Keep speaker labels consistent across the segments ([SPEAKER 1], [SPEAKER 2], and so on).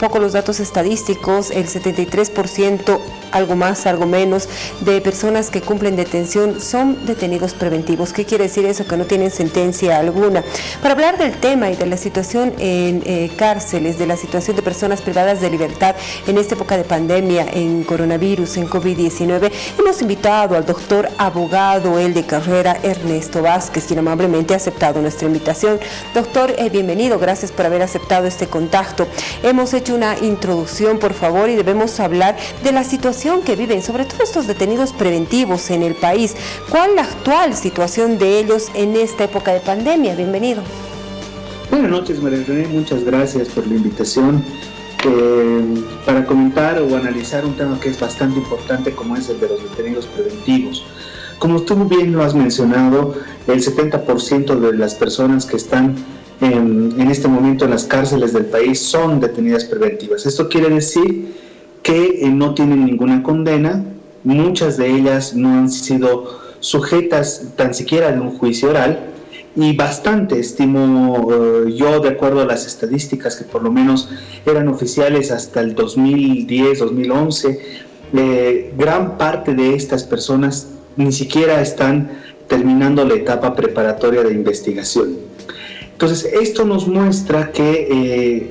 [SPEAKER 1] poco los datos estadísticos, el 73%, algo más, algo menos, de personas que cumplen detención son detenidos preventivos. ¿Qué quiere decir eso? Que no tienen sentencia alguna. Para hablar del tema y de la situación en cárceles, de la situación de personas privadas de libertad en esta época de pandemia, en coronavirus, en COVID-19, hemos invitado al doctor abogado, el de carrera, Ernesto Vázquez, quien amablemente ha aceptado nuestra invitación. Doctor, bienvenido, gracias por haber aceptado este contacto. Hemos hecho una introducción, por favor, y debemos hablar de la situación que viven, sobre todo estos detenidos preventivos en el país. ¿Cuál es la actual situación de ellos en esta época de pandemia? Bienvenido.
[SPEAKER 2] Buenas noches, María René, muchas gracias por la invitación para comentar o analizar un tema que es bastante importante, como es el de los detenidos preventivos. Como tú bien lo has mencionado, el 70% de las personas que están en este momento en las cárceles del país son detenidas preventivas. Esto quiere decir que no tienen ninguna condena, muchas de ellas no han sido sujetas tan siquiera de un juicio oral, y bastante, estimo yo, de acuerdo a las estadísticas que por lo menos eran oficiales hasta el 2010, 2011, gran parte de estas personas ni siquiera están terminando la etapa preparatoria de investigación. Entonces, esto nos muestra que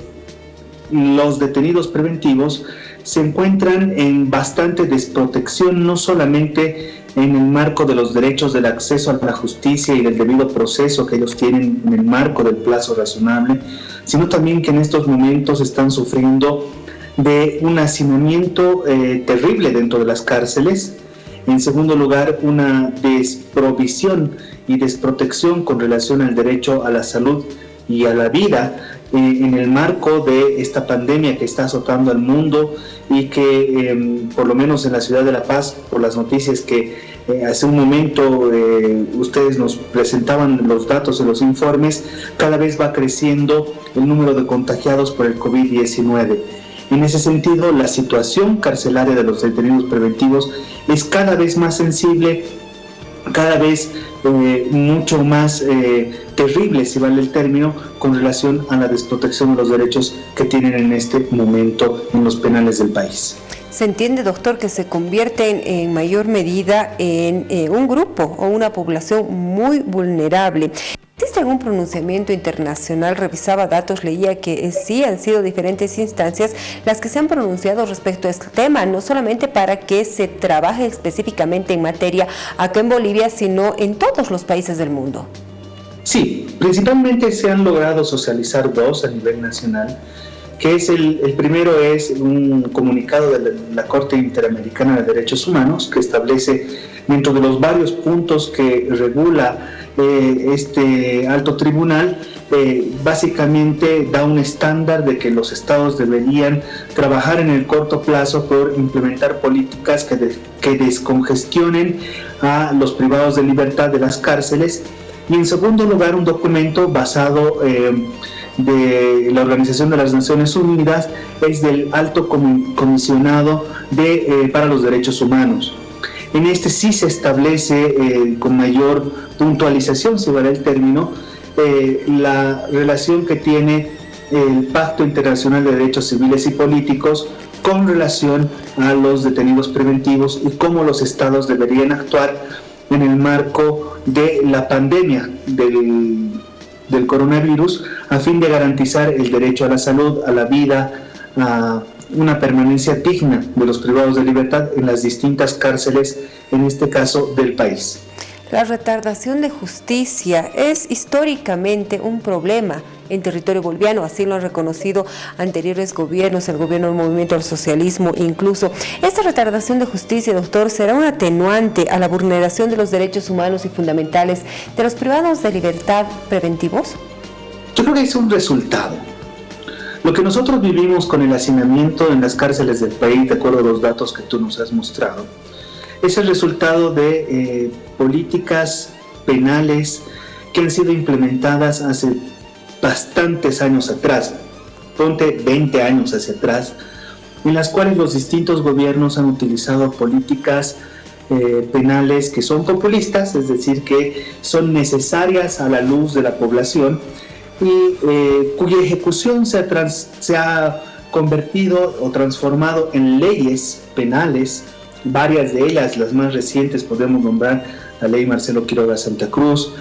[SPEAKER 2] los detenidos preventivos se encuentran en bastante desprotección, no solamente en el marco de los derechos del acceso a la justicia y del debido proceso que ellos tienen en el marco del plazo razonable, sino también que en estos momentos están sufriendo de un hacinamiento terrible dentro de las cárceles. En segundo lugar, una desprovisión y desprotección con relación al derecho a la salud y a la vida en el marco de esta pandemia que está azotando al mundo y que por lo menos en la ciudad de La Paz, por las noticias que hace un momento ustedes nos presentaban los datos de los informes, cada vez va creciendo el número de contagiados por el COVID-19. En ese sentido, la situación carcelaria de los detenidos preventivos es cada vez más sensible, cada vez mucho más terrible, si vale el término, con relación a la desprotección de los derechos que tienen en este momento en los penales del país.
[SPEAKER 1] Se entiende, doctor, que se convierten en mayor medida en un grupo o una población muy vulnerable. ¿Existe algún pronunciamiento internacional? Revisaba datos, leía que sí han sido diferentes instancias las que se han pronunciado respecto a este tema, no solamente para que se trabaje específicamente en materia acá en Bolivia, sino en todos los países del mundo.
[SPEAKER 2] Sí, principalmente se han logrado socializar dos a nivel nacional, que es el primero es un comunicado de la Corte Interamericana de Derechos Humanos que establece dentro de los varios puntos que regula este alto tribunal, básicamente da un estándar de que los estados deberían trabajar en el corto plazo por implementar políticas que descongestionen a los privados de libertad de las cárceles, y en segundo lugar un documento basado de la Organización de las Naciones Unidas, es del Alto Comisionado para los Derechos Humanos. En este sí se establece con mayor puntualización, si vale el término, la relación que tiene el Pacto Internacional de Derechos Civiles y Políticos con relación a los detenidos preventivos y cómo los estados deberían actuar en el marco de la pandemia del coronavirus, a fin de garantizar el derecho a la salud, a la vida, a una permanencia digna de los privados de libertad en las distintas cárceles, en este caso del país.
[SPEAKER 1] La retardación de justicia es históricamente un problema en territorio boliviano, así lo han reconocido anteriores gobiernos, el gobierno del Movimiento al Socialismo incluso. ¿Esta retardación de justicia, doctor, será un atenuante a la vulneración de los derechos humanos y fundamentales de los privados de libertad preventivos?
[SPEAKER 2] Yo creo que es un resultado. Lo que nosotros vivimos con el hacinamiento en las cárceles del país, de acuerdo a los datos que tú nos has mostrado, es el resultado de políticas penales que han sido implementadas hace bastantes años atrás, ponte 20 años hacia atrás, en las cuales los distintos gobiernos han utilizado políticas penales que son populistas, es decir, que son necesarias a la luz de la población y cuya ejecución se ha convertido o transformado en leyes penales, varias de ellas, las más recientes, podemos nombrar la ley Marcelo Quiroga Santa Cruz,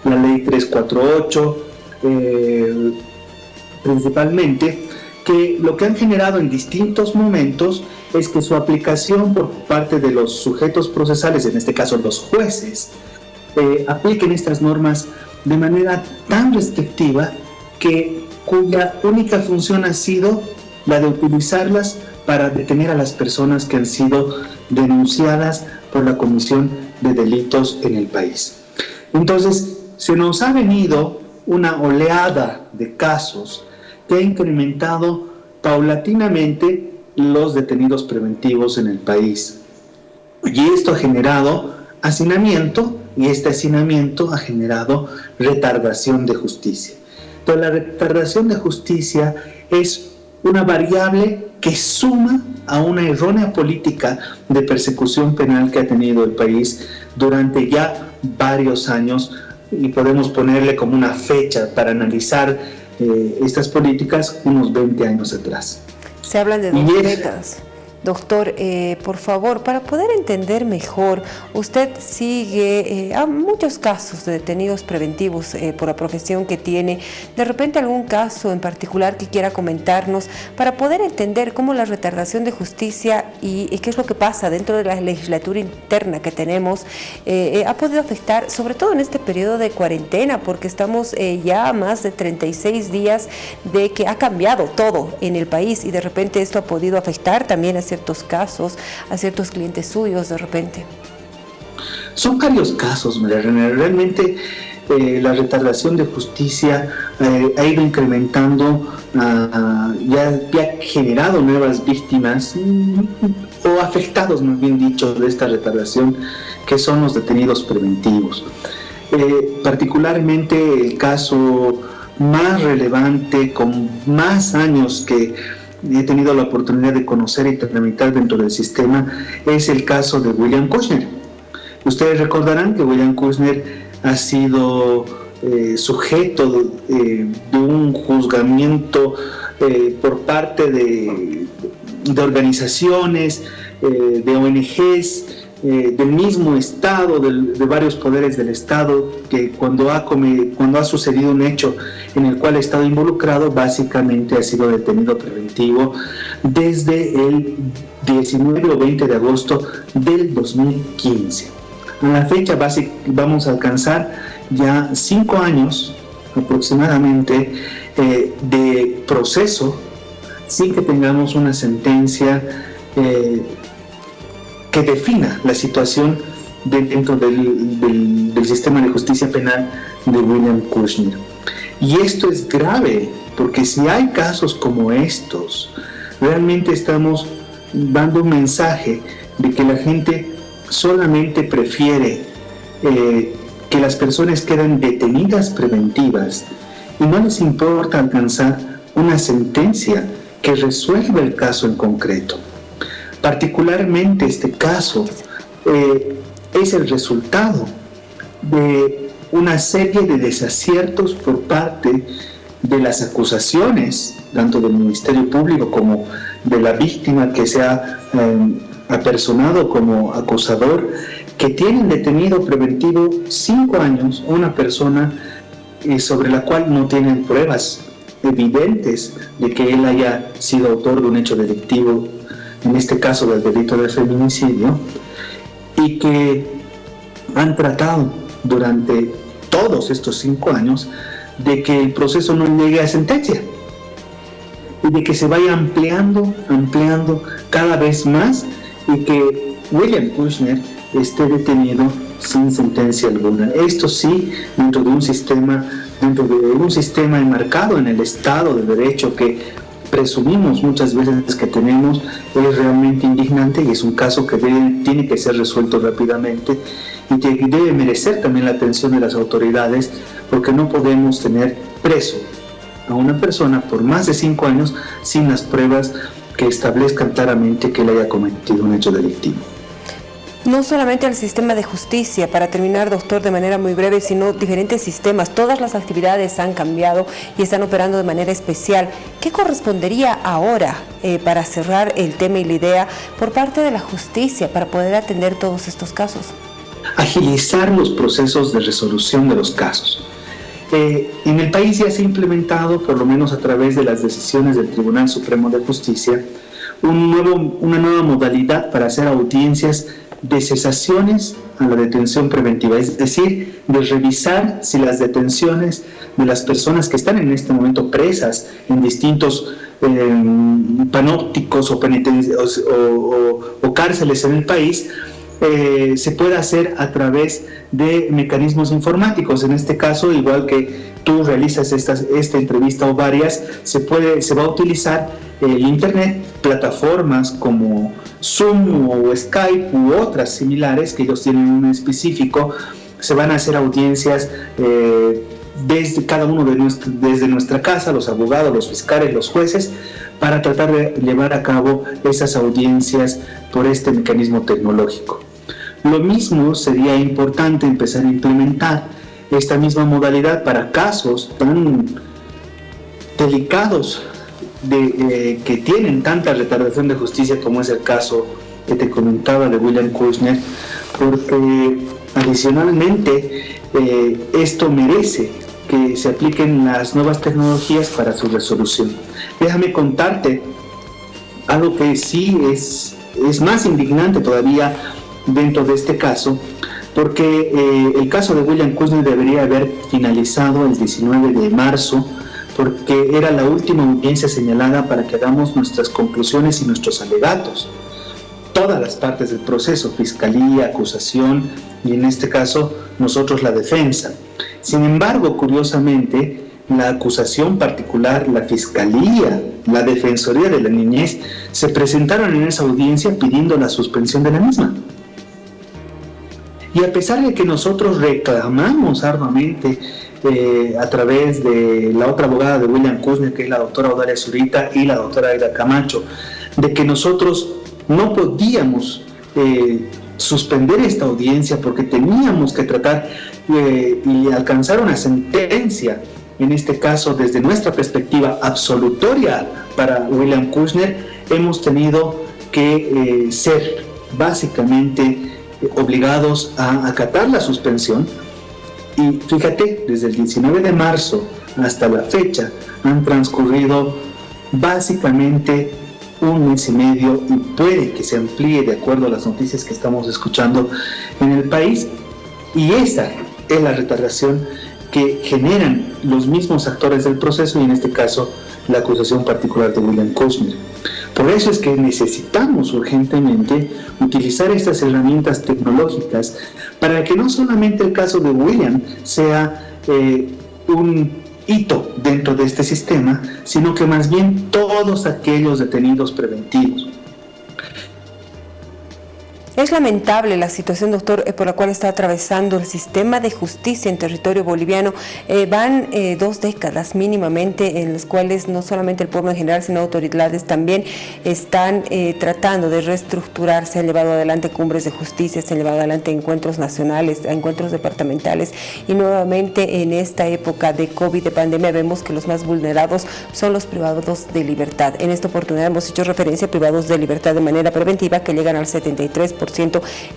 [SPEAKER 2] la ley 348, principalmente, que lo que han generado en distintos momentos es que su aplicación por parte de los sujetos procesales, en este caso los jueces, apliquen estas normas de manera tan restrictiva cuya única función ha sido la de utilizarlas para detener a las personas que han sido denunciadas por la comisión de delitos en el país. Entonces, se nos ha venido una oleada de casos que ha incrementado paulatinamente los detenidos preventivos en el país. Y esto ha generado hacinamiento, y este hacinamiento ha generado retardación de justicia. Entonces, la retardación de justicia es una variable que suma a una errónea política de persecución penal que ha tenido el país durante ya varios años, y podemos ponerle como una fecha para analizar estas políticas unos 20 años atrás.
[SPEAKER 1] Se hablan de 2 décadas. Doctor, por favor, para poder entender mejor, usted sigue a muchos casos de detenidos preventivos por la profesión que tiene. De repente algún caso en particular que quiera comentarnos para poder entender cómo la retardación de justicia y qué es lo que pasa dentro de la legislatura interna que tenemos ha podido afectar, sobre todo en este periodo de cuarentena, porque estamos ya a más de 36 días de que ha cambiado todo en el país, y de repente esto ha podido afectar también a ciertos casos, a ciertos clientes suyos de repente.
[SPEAKER 2] Son varios casos, María René. Realmente la retardación de justicia ha ido incrementando, ya ha generado nuevas víctimas o afectados, más bien dicho, de esta retardación, que son los detenidos preventivos. Particularmente el caso más relevante, con más años que he tenido la oportunidad de conocer y tramitar dentro del sistema, es el caso de William Kushner. Ustedes recordarán que William Kushner ha sido sujeto de un juzgamiento por parte de organizaciones, de ONGs, del mismo Estado, de varios poderes del Estado, que cuando ha sucedido un hecho en el cual ha estado involucrado, básicamente ha sido detenido preventivo desde el 19 o 20 de agosto del 2015. A la fecha vamos a alcanzar ya 5 años aproximadamente de proceso sin que tengamos una sentencia que defina la situación dentro del sistema de justicia penal de William Kushner. Y esto es grave, porque si hay casos como estos, realmente estamos dando un mensaje de que la gente solamente prefiere que las personas queden detenidas preventivas y no les importa alcanzar una sentencia que resuelva el caso en concreto. Particularmente este caso es el resultado de una serie de desaciertos por parte de las acusaciones, tanto del Ministerio Público como de la víctima que se ha apersonado como acusador, que tienen detenido preventivo 5 años a una persona sobre la cual no tienen pruebas evidentes de que él haya sido autor de un hecho delictivo, en este caso del delito de feminicidio, y que han tratado durante todos estos 5 años de que el proceso no llegue a sentencia y de que se vaya ampliando cada vez más, y que William Kushner esté detenido sin sentencia alguna. Esto sí, dentro de un sistema enmarcado en el Estado de Derecho que presumimos muchas veces que tenemos, es realmente indignante, y es un caso que tiene que ser resuelto rápidamente y que debe merecer también la atención de las autoridades, porque no podemos tener preso a una persona por más de 5 años sin las pruebas que establezcan claramente que él haya cometido un hecho delictivo.
[SPEAKER 1] No solamente al sistema de justicia, para terminar, doctor, de manera muy breve, sino diferentes sistemas. Todas las actividades han cambiado y están operando de manera especial. ¿Qué correspondería ahora para cerrar el tema y la idea por parte de la justicia para poder atender todos estos casos?
[SPEAKER 2] Agilizar los procesos de resolución de los casos. En el país ya se ha implementado, por lo menos a través de las decisiones del Tribunal Supremo de Justicia, una nueva modalidad para hacer audiencias de cesaciones a la detención preventiva, es decir, de revisar si las detenciones de las personas que están en este momento presas en distintos panópticos o cárceles en el país, se puede hacer a través de mecanismos informáticos. En este caso, igual que tú realizas esta entrevista o varias, se va a utilizar el Internet, plataformas como Zoom o Skype u otras similares que ellos tienen un específico. Se van a hacer audiencias desde cada uno desde nuestra casa, los abogados, los fiscales, los jueces, para tratar de llevar a cabo esas audiencias por este mecanismo tecnológico. Lo mismo sería importante empezar a implementar esta misma modalidad para casos tan delicados que tienen tanta retardación de justicia como es el caso que te comentaba de William Kushner, porque adicionalmente esto merece que se apliquen las nuevas tecnologías para su resolución. Déjame contarte algo que sí es más indignante todavía dentro de este caso, porque el caso de William Kushner debería haber finalizado el 19 de marzo, porque era la última audiencia señalada para que hagamos nuestras conclusiones y nuestros alegatos. Todas las partes del proceso, fiscalía, acusación y en este caso nosotros la defensa. Sin embargo, curiosamente, la acusación particular, la fiscalía, la defensoría de la niñez se presentaron en esa audiencia pidiendo la suspensión de la misma. Y a pesar de que nosotros reclamamos arduamente a través de la otra abogada de William Kushner, que es la doctora Odalia Zurita, y la doctora Aida Camacho, de que nosotros no podíamos suspender esta audiencia porque teníamos que tratar y alcanzar una sentencia, en este caso desde nuestra perspectiva absolutoria para William Kushner, hemos tenido que ser básicamente obligados a acatar la suspensión. Y fíjate, desde el 19 de marzo hasta la fecha han transcurrido básicamente un mes y medio y puede que se amplíe de acuerdo a las noticias que estamos escuchando en el país, y esa es la retardación que generan los mismos actores del proceso y en este caso la acusación particular de William Kushner. Por eso es que necesitamos urgentemente utilizar estas herramientas tecnológicas para que no solamente el caso de William sea un hito dentro de este sistema, sino que más bien todos aquellos detenidos preventivos.
[SPEAKER 1] Es lamentable la situación, doctor, por la cual está atravesando el sistema de justicia en territorio boliviano. Van 2 décadas mínimamente en las cuales no solamente el pueblo en general, sino autoridades también están tratando de reestructurar. Se han llevado adelante cumbres de justicia, se han llevado adelante encuentros nacionales, encuentros departamentales, y nuevamente en esta época de COVID, de pandemia, vemos que los más vulnerados son los privados de libertad. En esta oportunidad hemos hecho referencia a privados de libertad de manera preventiva que llegan al 73%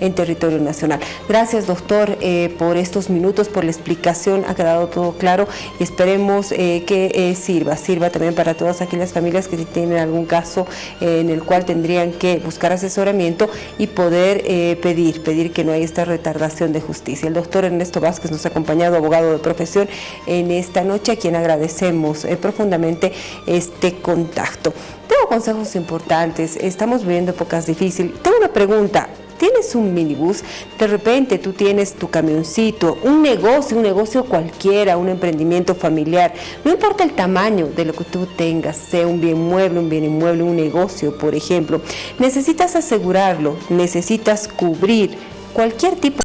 [SPEAKER 1] en territorio nacional. Gracias, doctor, por estos minutos, por la explicación. Ha quedado todo claro y esperemos que sirva también para todas aquellas familias que tienen algún caso en el cual tendrían que buscar asesoramiento y poder pedir que no haya esta retardación de justicia. El doctor Ernesto Vázquez nos ha acompañado, abogado de profesión, en esta noche, a quien agradecemos profundamente este contacto. Tengo consejos importantes, estamos viviendo épocas difíciles. Tengo una pregunta. Tienes un minibús, de repente tú tienes tu camioncito, un negocio cualquiera, un emprendimiento familiar, no importa el tamaño de lo que tú tengas, sea un bien mueble, un bien inmueble, un negocio, por ejemplo, necesitas asegurarlo, necesitas cubrir cualquier tipo